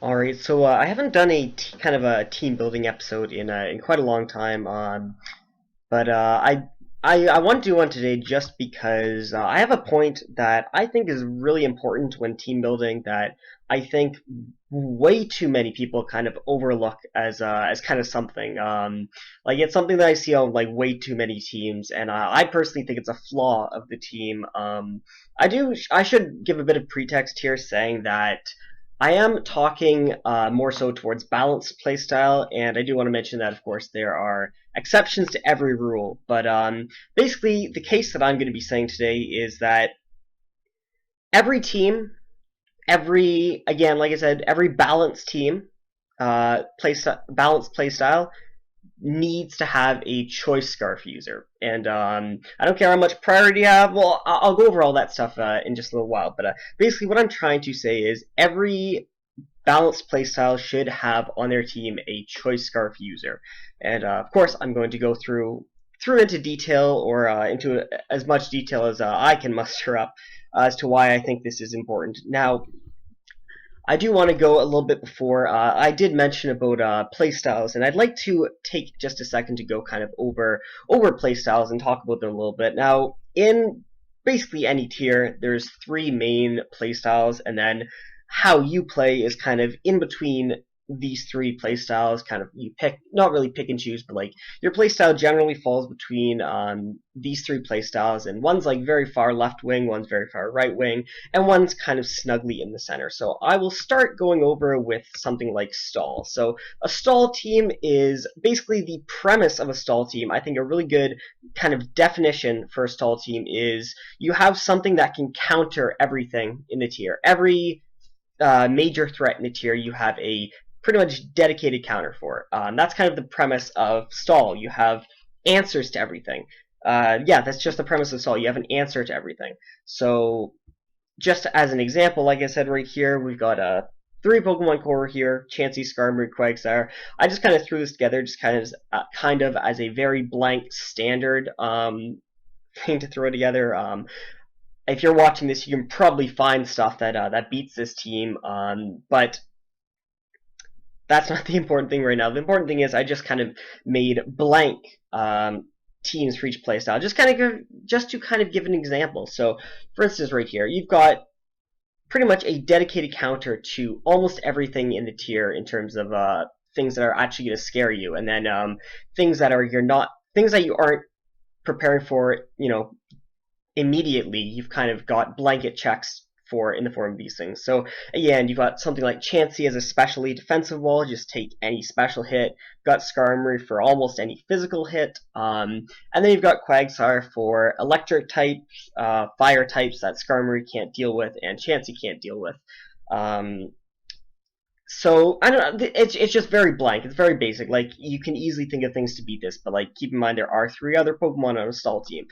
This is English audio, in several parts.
Alright, so I haven't done kind of a team building episode in quite a long time. But I want to do one today just because I have a point that I think is really important when team building that I think way too many people kind of overlook as kind of something. Like it's something that I see on like way too many teams, and I personally think it's a flaw of the team. I should give a bit of pretext here, saying that I am talking more so towards balanced playstyle, and I do want to mention that, of course, there are exceptions to every rule. But basically, the case that I'm going to be saying today is that every team, again, like I said, every balanced team, balanced playstyle needs to have a choice scarf user. And I don't care how much priority you have. Well, I'll go over all that stuff in just a little while. But basically, what I'm trying to say is every balanced playstyle should have on their team a choice scarf user. And of course, I'm going to go through into detail or into as much detail as I can muster up as to why I think this is important. Now, I do want to go a little bit before. I did mention about playstyles, and I'd like to take just a second to go kind of over playstyles and talk about them a little bit. Now, in basically any tier, there's three main playstyles, and then how you play is kind of in between these three playstyles. Kind of you pick, not really pick and choose, but like your playstyle generally falls between these three playstyles, and one's like very far left wing, one's very far right wing, and one's kind of snugly in the center. So I will start going over with something like stall. So a stall team is basically the premise of a stall team. I think a really good kind of definition for a stall team is you have something that can counter everything in the tier. Every major threat in the tier, you have a pretty much dedicated counter for. That's kind of the premise of stall. You have answers to everything. Yeah, that's just the premise of stall. You have an answer to everything. So just as an example, like I said right here, we've got three Pokemon core here: Chansey, Skarmory, Quagsire. I just kind of threw this together, just kind of as a very blank standard thing to throw together. If you're watching this, you can probably find stuff that beats this team, but that's not the important thing right now. The important thing is I just kind of made blank teams for each playstyle, just to kind of give an example. So, for instance, right here, you've got pretty much a dedicated counter to almost everything in the tier in terms of things that are actually going to scare you, and then things that you aren't preparing for, immediately. You've kind of got blanket checks for in the form of these things. So again, you've got something like Chansey as a specially defensive wall, just take any special hit. You've got Skarmory for almost any physical hit, and then you've got Quagsire for electric types, fire types that Skarmory can't deal with and Chansey can't deal with. So I don't know. It's just very blank. It's very basic. Like you can easily think of things to beat this, but like keep in mind there are three other Pokemon on a stall team.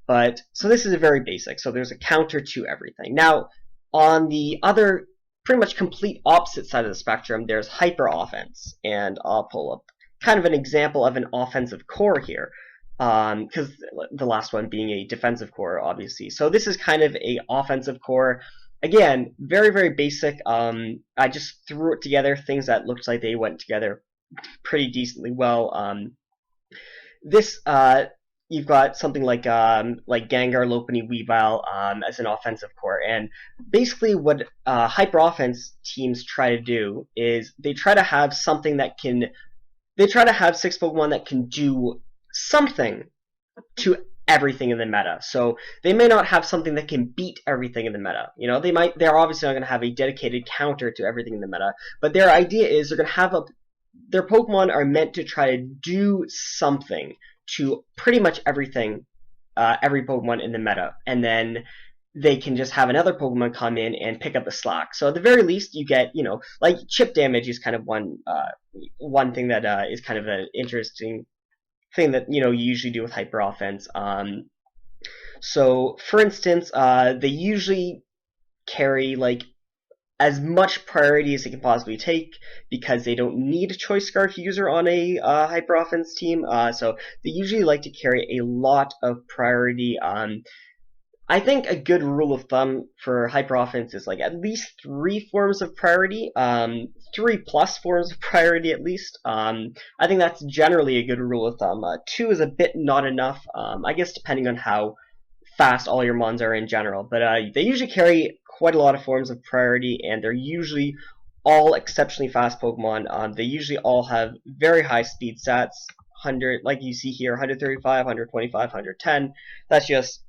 But so this is a very basic. So there's a counter to everything. Now on the other, pretty much complete opposite side of the spectrum, there's hyper offense, and I'll pull up kind of an example of an offensive core here. Because the last one being a defensive core, obviously. So this is kind of a offensive core. Again, very, very basic. I just threw it together, things that looked like they went together pretty decently well. This You've got something like Gengar, Lopunny, Weavile as an offensive core, and basically what hyper offense teams try to do is they try to have six Pokemon that can do something to everything in the meta. So they may not have something that can beat everything in the meta. They're obviously not going to have a dedicated counter to everything in the meta, but their idea is they're going to have their Pokemon are meant to try to do something to pretty much everything, every Pokemon in the meta, and then they can just have another Pokemon come in and pick up the slack. So at the very least, you get, like chip damage is kind of one thing that is kind of an interesting thing that you usually do with hyper offense. So for instance, they usually carry like as much priority as they can possibly take because they don't need a choice scarf user on a hyper offense team. So they usually like to carry a lot of priority. I think a good rule of thumb for hyper offense is like at least three forms of priority, three plus forms of priority at least. I think that's generally a good rule of thumb. Two is a bit not enough, I guess, depending on how fast all your mons are in general. But they usually carry quite a lot of forms of priority, and they're usually all exceptionally fast Pokemon. They usually all have very high speed stats, 100, like you see here, 135, 125, 110. That's just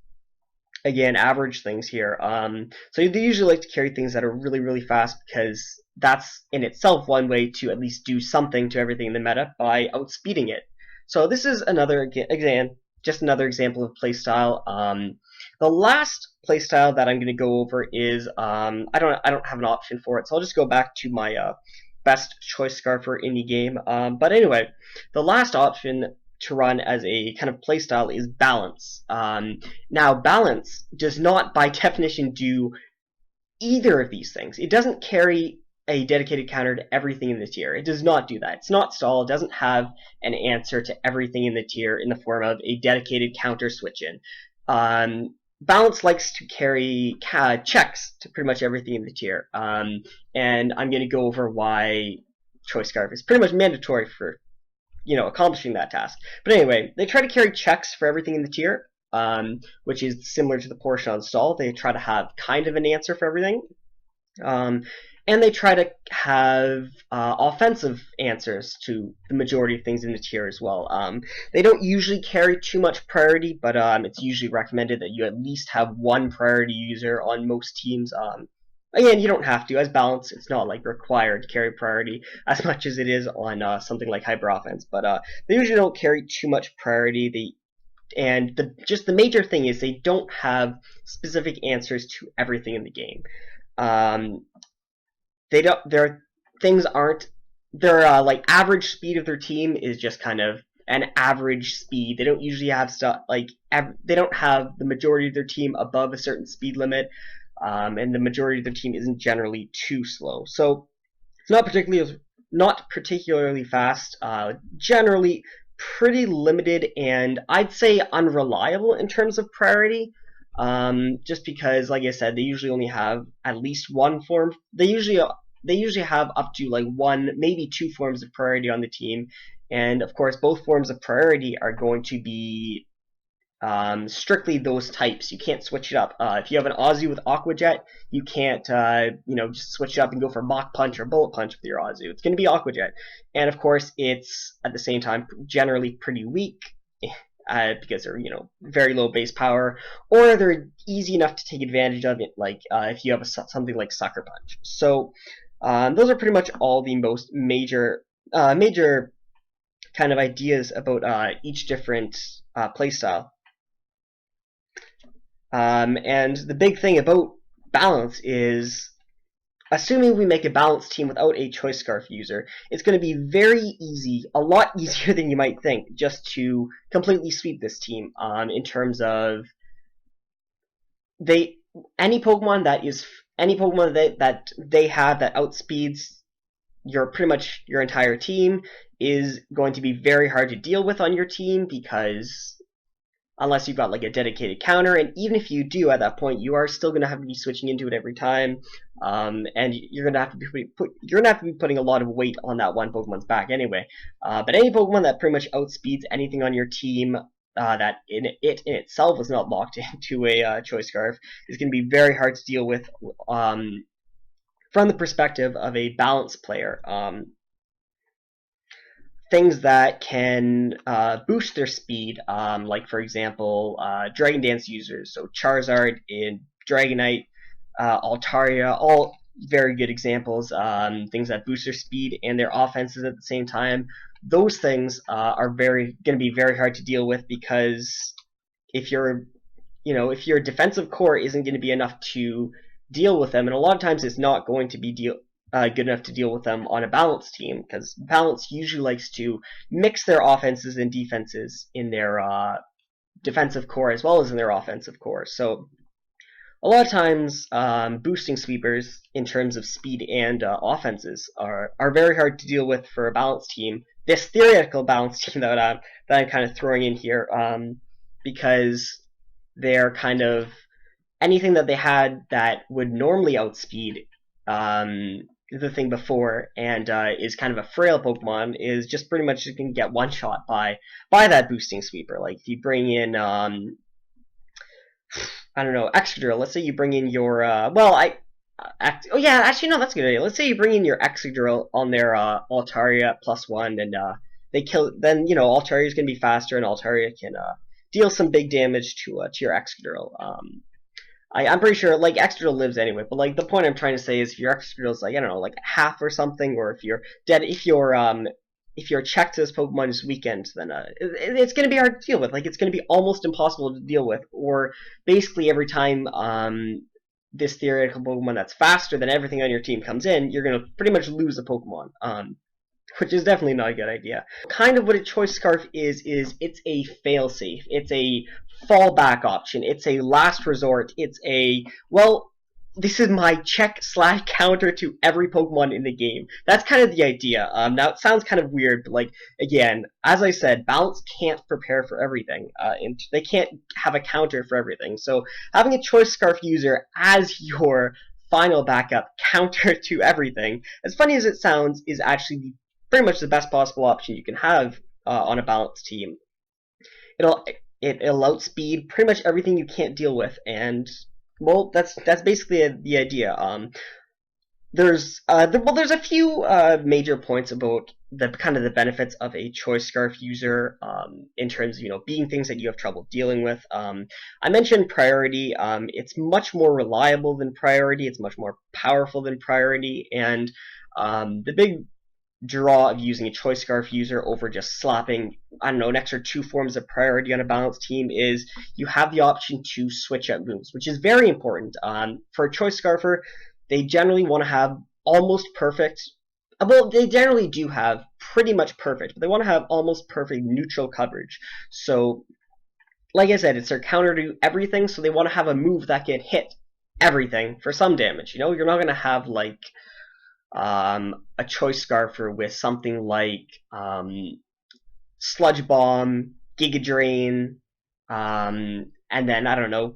again average things here. So they usually like to carry things that are really really fast because that's in itself one way to at least do something to everything in the meta by outspeeding it. So this is another just another example of playstyle. The last playstyle that I'm going to go over is I don't have an option for it, so I'll just go back to my best choice scarf for any game. But anyway, the last option to run as a kind of playstyle is balance. Now, balance does not, by definition, do either of these things. It doesn't carry a dedicated counter to everything in the tier. It does not do that. It's not stall. It doesn't have an answer to everything in the tier in the form of a dedicated counter switch in. Balance likes to carry checks to pretty much everything in the tier. And I'm going to go over why Choice Scarf is pretty much mandatory for accomplishing that task. But anyway, they try to carry checks for everything in the tier, which is similar to the portion on stall. They try to have kind of an answer for everything. And they try to have offensive answers to the majority of things in the tier as well. They don't usually carry too much priority, but it's usually recommended that you at least have one priority user on most teams. Again, you don't have to. As balance, it's not like required to carry priority as much as it is on something like hyper offense. But they usually don't carry too much priority. Just the major thing is they don't have specific answers to everything in the game. Their things aren't. Their like average speed of their team is just kind of an average speed. They don't usually have stuff like they don't have the majority of their team above a certain speed limit. And the majority of their team isn't generally too slow. So it's not particularly fast. Generally pretty limited, and I'd say unreliable in terms of priority. Just because, like I said, they usually only have at least one form. They usually have up to like one, maybe two forms of priority on the team, and of course, both forms of priority are going to be strictly those types. You can't switch it up. If you have an Azu with Aqua Jet, you can't just switch it up and go for Mach Punch or Bullet Punch with your Azu. It's going to be Aqua Jet, and of course, it's at the same time generally pretty weak. Because they're very low base power, or they're easy enough to take advantage of it, like if you have something like Sucker Punch. So those are pretty much all the most major kind of ideas about each different playstyle. And the big thing about balance is, assuming we make a balanced team without a Choice Scarf user, it's going to be very easy, a lot easier than you might think, just to completely sweep this team. In terms of any Pokemon that they have that outspeeds pretty much your entire team is going to be very hard to deal with on your team, because unless you've got like a dedicated counter, and even if you do at that point, you are still going to have to be switching into it every time, and you're going to have to be putting a lot of weight on that one Pokemon's back anyway. But any Pokemon that pretty much outspeeds anything on your team that in itself was not locked into a Choice Scarf is going to be very hard to deal with from the perspective of a balanced player. Things that can boost their speed, like for example, Dragon Dance users, so Charizard in Dragonite, Altaria, all very good examples. Things that boost their speed and their offenses at the same time. Those things are going to be very hard to deal with, because if your defensive core isn't going to be enough to deal with them, and a lot of times it's not going to be good enough to deal with them on a balanced team, because balance usually likes to mix their offenses and defenses in their defensive core as well as in their offensive core. So a lot of times boosting sweepers in terms of speed and offenses are very hard to deal with for a balanced team. This theoretical balanced team that I'm kind of throwing in here, because they're kind of anything that they had that would normally outspeed the thing before and is kind of a frail Pokemon is just pretty much you can get one shot by that boosting sweeper. Like if you bring in I don't know, Excadrill. Let's say you bring in your oh yeah, actually no, that's a good idea. Let's say you bring in your Excadrill on their Altaria +1 and they kill. Then Altaria is gonna be faster and Altaria can deal some big damage to your Excadrill. I'm pretty sure like Excadrill lives anyway, but like the point I'm trying to say is if your Excadrill is like I don't know like half or something, or if you're dead, if your check to this Pokemon is weakened, then it's going to be hard to deal with. Like it's going to be almost impossible to deal with, or basically every time this theoretical Pokemon that's faster than everything on your team comes in, you're going to pretty much lose a Pokemon. Which is definitely not a good idea. Kind of what a Choice Scarf is it's a failsafe. It's a fallback option. It's a last resort. It's a, well, this is my check/counter to every Pokemon in the game. That's kind of the idea. Now, it sounds kind of weird, but, like, again, as I said, Balance can't prepare for everything. And they can't have a counter for everything. So, having a Choice Scarf user as your final backup counter to everything, as funny as it sounds, is actually pretty much the best possible option you can have on a balanced team. It'll outspeed pretty much everything you can't deal with, and well, that's basically the idea. There's a few major points about the kind of the benefits of a Choice Scarf user in terms of being things that you have trouble dealing with. I mentioned priority. It's much more reliable than priority. It's much more powerful than priority, and the big draw of using a Choice Scarf user over just slapping, I don't know, an extra 2 forms of priority on a balanced team is you have the option to switch up moves, which is very important. For a Choice Scarfer, they generally want to have almost perfect, well, they generally do have pretty much perfect, but they want to have almost perfect neutral coverage. So, like I said, it's their counter to everything, so they want to have a move that can hit everything for some damage. You're not going to have, like, a Choice Scarfer with something like Sludge Bomb, Giga Drain, and then I don't know,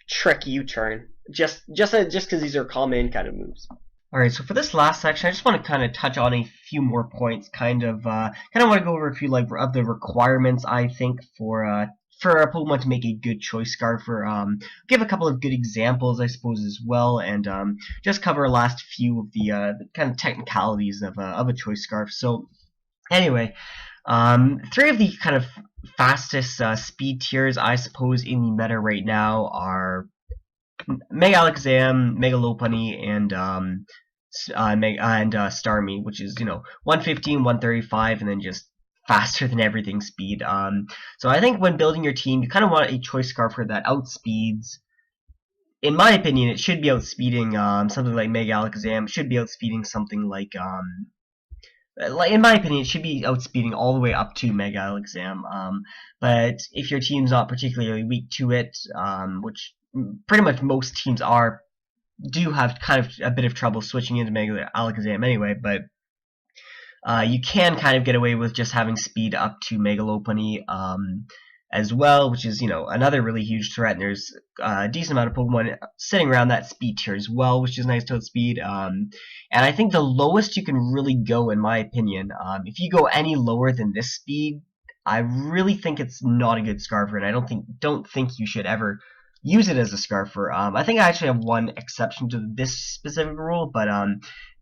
Trick U-Turn. Just because these are common kind of moves. All right, so for this last section, I just want to kind of touch on a few more points. Kind of want to go over a few of the requirements I think for a Pokemon to make a good Choice Scarfer. Give a couple of good examples, I suppose, as well, and just cover a last few of the kind of technicalities of a Choice Scarf. So, anyway, 3 of the kind of fastest speed tiers, I suppose, in the meta right now are Mega Alakazam, Mega Lopunny, and Starmie, which is 115, 135, and then just faster than everything speed. So I think when building your team, you kind of want a Choice Scarfer that outspeeds. In my opinion, it should be outspeeding something like Mega Alakazam. It should be outspeeding something like in my opinion, it should be outspeeding all the way up to Mega Alakazam. But if your team's not particularly weak to it, which pretty much most teams do have kind of a bit of trouble switching into Mega Alakazam anyway, but you can kind of get away with just having speed up to Mega Lopunny as well, which is another really huge threat. And there's a decent amount of Pokemon sitting around that speed tier as well, which is nice to outspeed. And I think the lowest you can really go, in my opinion, if you go any lower than this speed, I really think it's not a good Scarfer, and I don't think you should ever use it as a Scarfer. I think I actually have one exception to this specific rule, but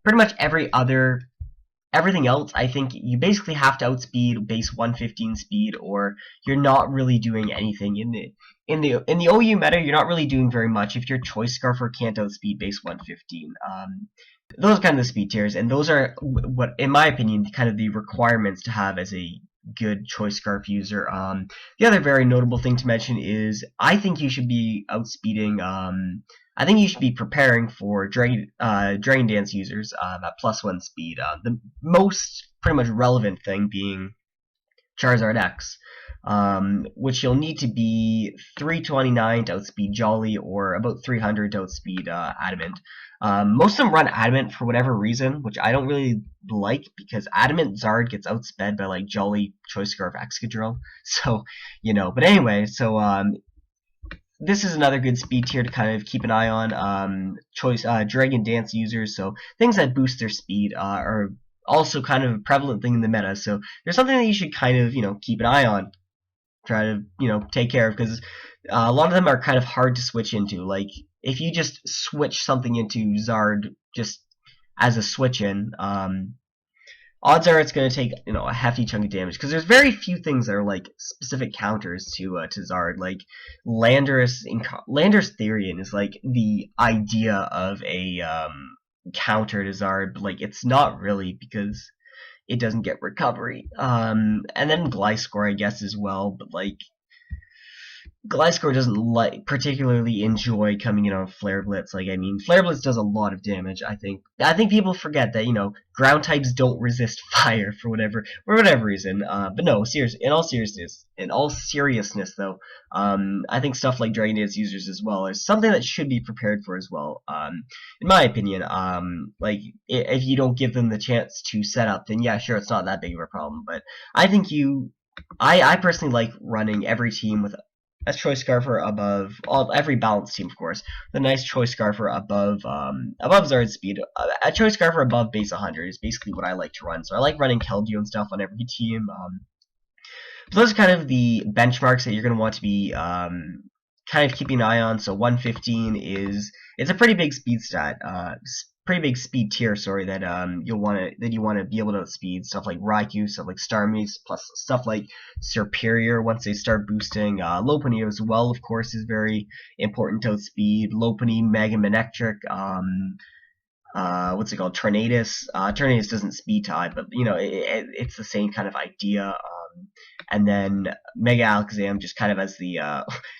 pretty much everything else, I think you basically have to outspeed base 115 speed, or you're not really doing anything in the OU meta. You're not really doing very much if your Choice Scarfer can't outspeed base 115. Those are kind of the speed tiers, and those are what, in my opinion, kind of the requirements to have as a good Choice Scarf user. The other very notable thing to mention is I think you should be outspeeding. I think you should be preparing for Drain Dance users at +1 speed. The most pretty much relevant thing being Charizard X, which you'll need to be 329 to outspeed Jolly, or about 300 to outspeed Adamant. Most of them run Adamant for whatever reason, which I don't really like, because Adamant Zard gets outsped by like Jolly, Choice Scarf, Excadrill. So, but anyway, so this is another good speed tier to kind of keep an eye on. Dragon Dance users, so things that boost their speed are also kind of a prevalent thing in the meta. So there's something that you should kind of keep an eye on, try to take care of, because a lot of them are kind of hard to switch into. Like if you just switch something into Zard just as a switch in, odds are it's going to take a hefty chunk of damage, because there's very few things that are like specific counters to Zard. Like Landorus Therian is like the idea of a counter to Zard, but like it's not really, because it doesn't get recovery. And then Gliscor, I guess, as well, but like Gliscor doesn't particularly enjoy coming in on Flare Blitz. Like, I mean, Flare Blitz does a lot of damage. I think people forget that ground types don't resist fire for whatever reason. But no, in all seriousness though, I think stuff like Dragon Dance users as well is something that should be prepared for as well. In my opinion, like if you don't give them the chance to set up, then yeah, sure, it's not that big of a problem. But I think I personally like running every team with a Choice Scarfer above every balanced team, of course. The nice Choice Scarfer above Zard speed. A Choice Scarfer above base 100 is basically what I like to run. So I like running Keldeo and stuff on every team. So those are kind of the benchmarks that you're going to want to be kind of keeping an eye on. So 115 it's a pretty big speed stat. Pretty big speed tier, sorry, that you want to be able to outspeed stuff like Raikou, stuff like Starmie, plus stuff like Serperior once they start boosting. Lopunny as well, of course, is very important to outspeed. Lopunny, Mega Manectric, what's it called? Tornadus. Tornadus doesn't speed type, but it's the same kind of idea. And then Mega Alakazam just kind of as the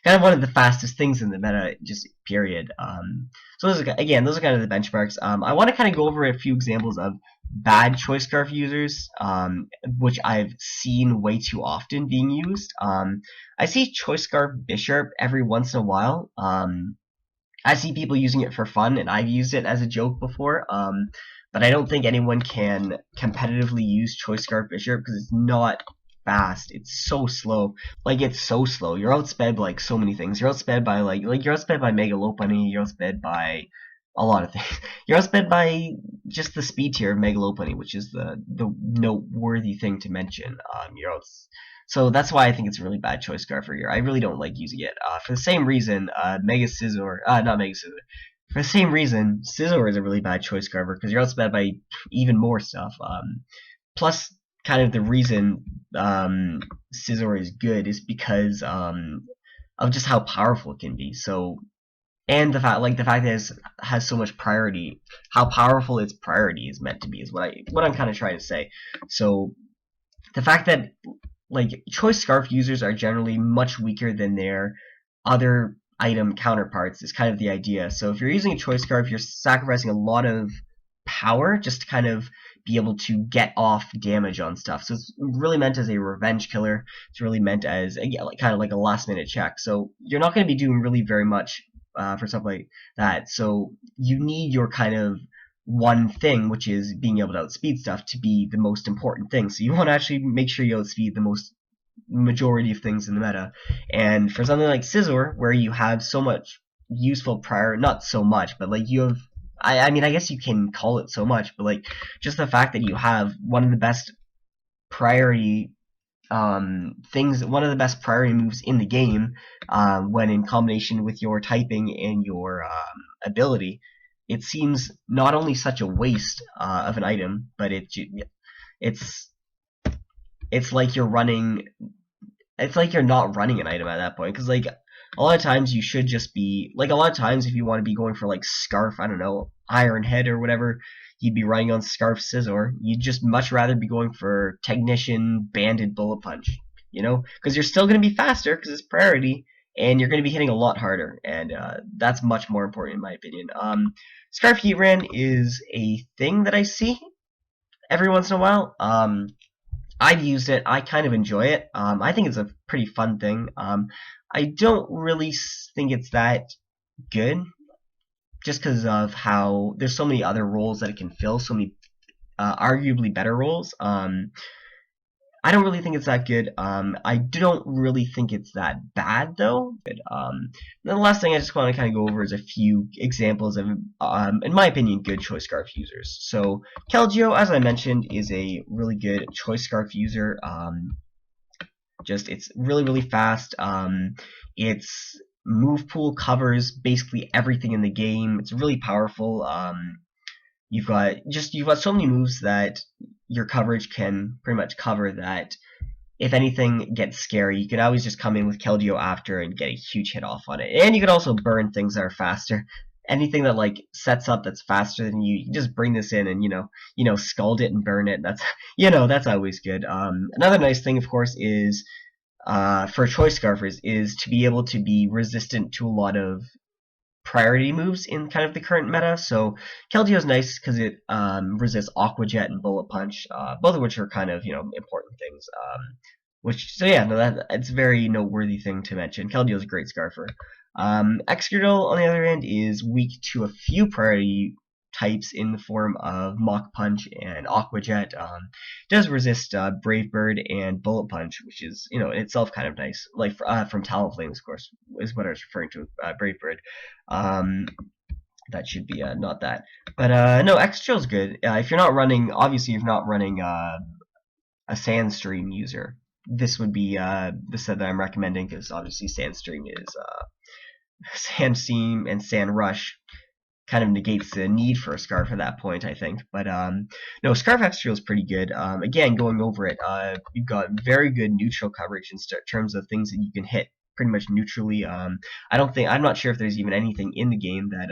kind of one of the fastest things in the meta, just period. So those are kind of the benchmarks. I want to kind of go over a few examples of bad Choice Scarf users, which I've seen way too often being used. I see Choice Scarf Bishop every once in a while. I see people using it for fun, and I've used it as a joke before. But I don't think anyone can competitively use Choice Scarf Bishop because it's not fast. It's so slow. Like, it's so slow. You're outsped by like so many things. You're outsped by you're outsped by Mega Lopunny. You're outsped by a lot of things. You're outsped by just the speed tier of Mega Lopunny, which is the noteworthy thing to mention. So that's why I think it's a really bad Choice Scarf for here. I really don't like using it. For the same reason, not Mega Scizor. For the same reason, Scizor is a really bad Choice Scarfer because you're outsped by even more stuff. Plus, kind of the reason Scizor is good is because of just how powerful it can be. So, and the fact that it has so much priority, how powerful its priority is meant to be is what I'm kind of trying to say. So, the fact that Choice Scarf users are generally much weaker than their other item counterparts is kind of the idea. So if you're using a Choice Scarf, you're sacrificing a lot of power just to kind of be able to get off damage on stuff. So it's really meant as a revenge killer. It's really meant as kind of like a last minute check. So you're not going to be doing really very much for stuff like that. So you need your kind of one thing, which is being able to outspeed stuff, to be the most important thing. So you want to actually make sure you outspeed the majority of things in the meta. And for something like Scizor, where you have so much useful not so much, but you have, I mean, I guess you can call it so much, but just the fact that you have one of the best priority one of the best priority moves in the game, when in combination with your typing and your ability, it seems not only such a waste of an item, but it's like you're running. It's like you're not running an item at that point, because a lot of times you should just be a lot of times if you want to be going for Scarf, I don't know, Iron Head or whatever, you'd be running on Scarf Scizor. You'd just much rather be going for Technician Banded Bullet Punch, because you're still going to be faster because it's priority, and you're going to be hitting a lot harder, and that's much more important in my opinion. Scarf Heatran is a thing that I see every once in a while. I've used it. I kind of enjoy it. I think it's a pretty fun thing. I don't really think it's that good, just because of how there's so many other roles that it can fill, so many arguably better roles. I I don't really think it's that good. I don't really think it's that bad though. The last thing I just want to kind of go over is a few examples of, in my opinion, good choice scarf users. So Keldeo, as I mentioned, is a really good choice scarf user. Just it's really fast. Its move pool covers basically everything in the game. It's really powerful. You've got so many moves that your coverage can pretty much cover that. If anything gets scary, you could always just come in with Keldeo after and get a huge hit off on it. And you could also burn things that are faster. Anything that like sets up that's faster than you, you just bring this in and scald it and burn it. That's that's always good. Another nice thing, of course, is for choice scarfers is to be able to be resistant to a lot of priority moves in kind of the current meta. So Keldeo is nice because it resists Aqua Jet and Bullet Punch, both of which are kind of important things. It's a very noteworthy thing to mention. Keldeo is a great scarfer. Excadrill, on the other hand, is weak to a few priority types in the form of Mach Punch and Aqua Jet. Does resist Brave Bird and Bullet Punch, which is in itself kind of nice. Like from Talonflame, of course, is what I was referring to. Brave Bird. That should be not that. But no, Excadrill's good. If you're not running, obviously, if you're not running a Sandstream user, this would be the set that I'm recommending because obviously Sandstream is Sandstream and Sandrush kind of negates the need for a Scarf at that point, I think. But no, Scarf Excadrill is pretty good. Again, going over it, you've got very good neutral coverage in terms of things that you can hit pretty much neutrally. I'm not sure if there's even anything in the game that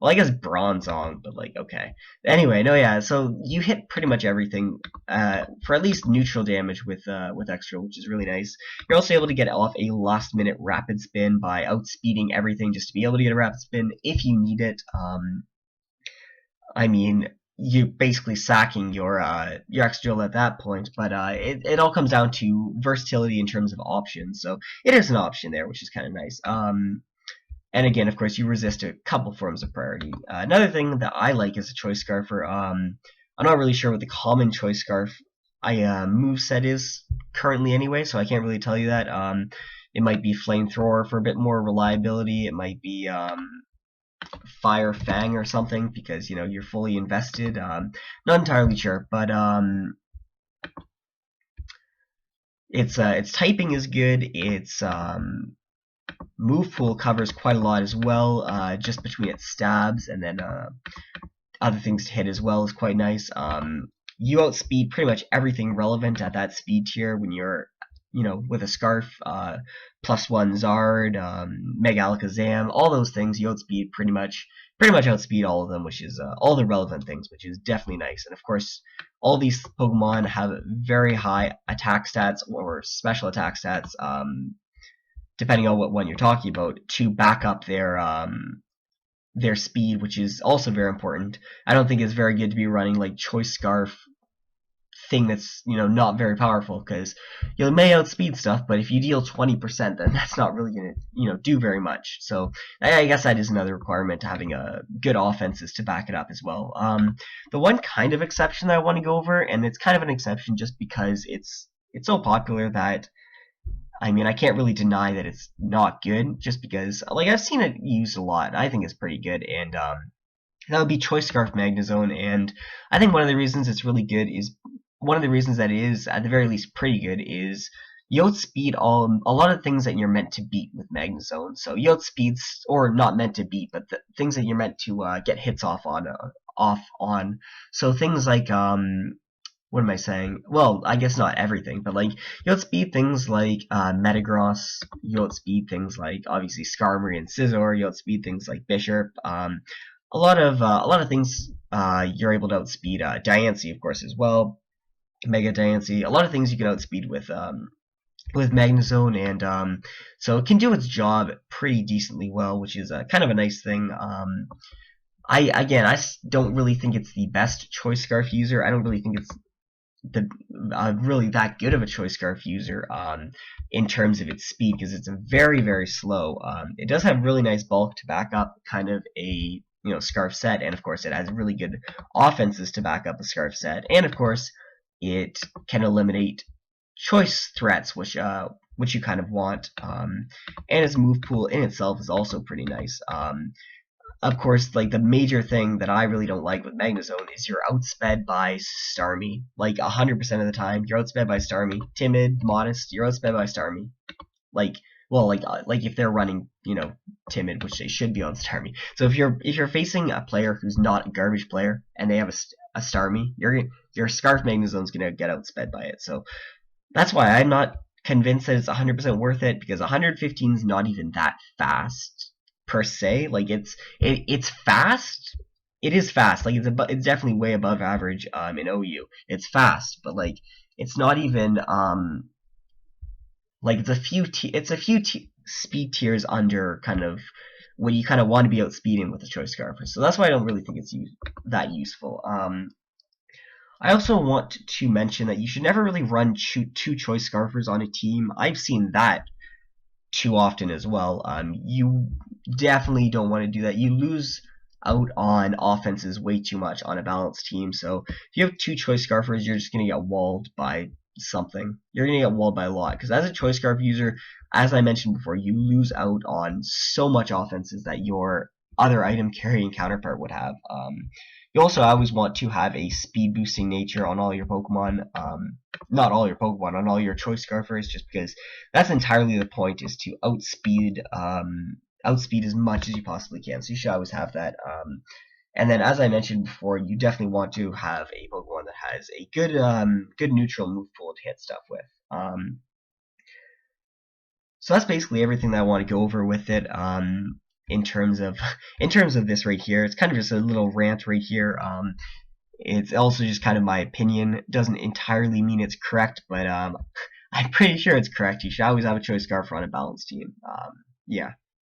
well, I guess Bronzong, but like, okay. Anyway, no, yeah, so you hit pretty much everything for at least neutral damage with Excadrill, which is really nice. You're also able to get off a last-minute rapid spin by outspeeding everything just to be able to get a rapid spin if you need it. I mean, you basically sacking your Excadrill at that point, but it all comes down to versatility in terms of options. So it is an option there, which is kind of nice. And again, of course, you resist a couple forms of priority. Another thing that I like as a choice scarfer, I'm not really sure what the common choice scarf moveset is currently anyway, so I can't really tell you that. It might be Flamethrower for a bit more reliability. It might be Fire Fang or something because you're fully invested. Not entirely sure, but its typing is good. Its move pool covers quite a lot as well, just between its stabs and then other things to hit as well is quite nice. You outspeed pretty much everything relevant at that speed tier when you're, with a Scarf, +1 Zard, Mega Alakazam, all those things you outspeed pretty much outspeed all of them, which is all the relevant things, which is definitely nice. And of course, all these Pokemon have very high attack stats or special attack stats, depending on what one you're talking about, to back up their speed, which is also very important. I don't think it's very good to be running like Choice Scarf thing that's not very powerful because you may outspeed stuff, but if you deal 20%, then that's not really gonna do very much. So I guess that is another requirement to having a good offenses to back it up as well. The one kind of exception that I want to go over, and it's kind of an exception just because it's so popular that I mean, I can't really deny that it's not good, just because, like, I've seen it used a lot. I think it's pretty good, and that would be Choice Scarf Magnezone. And I think one of the reasons it's really good is one of the reasons that it is at the very least pretty good is you outspeed a lot of things that you're meant to beat with Magnezone. So you outspeed, or not meant to beat, but the things that you're meant to get hits off on. So things like what am I saying? Well, I guess not everything, but like you outspeed things like Metagross, you outspeed things like obviously Skarmory and Scizor, you outspeed things like Bishop. A lot of things you're able to outspeed. Diancie, of course, as well. Mega Diancie. A lot of things you can outspeed with Magnezone, and so it can do its job pretty decently well, which is kind of a nice thing. I don't really think it's the best Choice Scarf user. I don't really think it's really that good of a Choice Scarf user in terms of its speed, because it's very slow. It does have really nice bulk to back up kind of a Scarf set, and of course it has really good offenses to back up a Scarf set, and of course it can eliminate choice threats, which you kind of want. And its move pool in itself is also pretty nice. Of course, like the major thing that I really don't like with Magnezone is you're outsped by Starmie. Like 100% of the time, you're outsped by Starmie. Timid, modest, you're outsped by Starmie. Like, well, like if they're running, timid, which they should be on Starmie. So if you're facing a player who's not a garbage player and they have a Starmie, your Scarf Magnezone's gonna get outsped by it. So that's why I'm not convinced that it's 100% worth it, because 115 is not even that fast per se. Like it's fast. It is fast. Like it's definitely way above average in OU. It's fast, but like it's not even like it's a few speed tiers under kind of what you kind of want to be outspeeding with a choice scarfer. So that's why I don't really think it's that useful. I also want to mention that you should never really run two choice scarfers on a team. I've seen that too often as well. You definitely don't want to do that. You lose out on offenses way too much on a balanced team. So if you have two choice scarfers, you're just going to get walled by something. You're going to get walled by a lot, because as a choice scarf user, as I mentioned before, you lose out on so much offenses that your other item carrying counterpart would have. You also always want to have a speed boosting nature on all your Pokemon. Not all your Pokemon, on all your choice scarfers, just because that's entirely the point, is to outspeed as much as you possibly can. So you should always have that. And then, as I mentioned before, you definitely want to have a Pokemon that has a good neutral move pool to hit stuff with. So that's basically everything that I want to go over with it. In terms of this right here, it's kind of just a little rant right here. It's also just kind of my opinion. It doesn't entirely mean it's correct, but I'm pretty sure it's correct. You should always have a choice scarf on a balanced team. Yeah.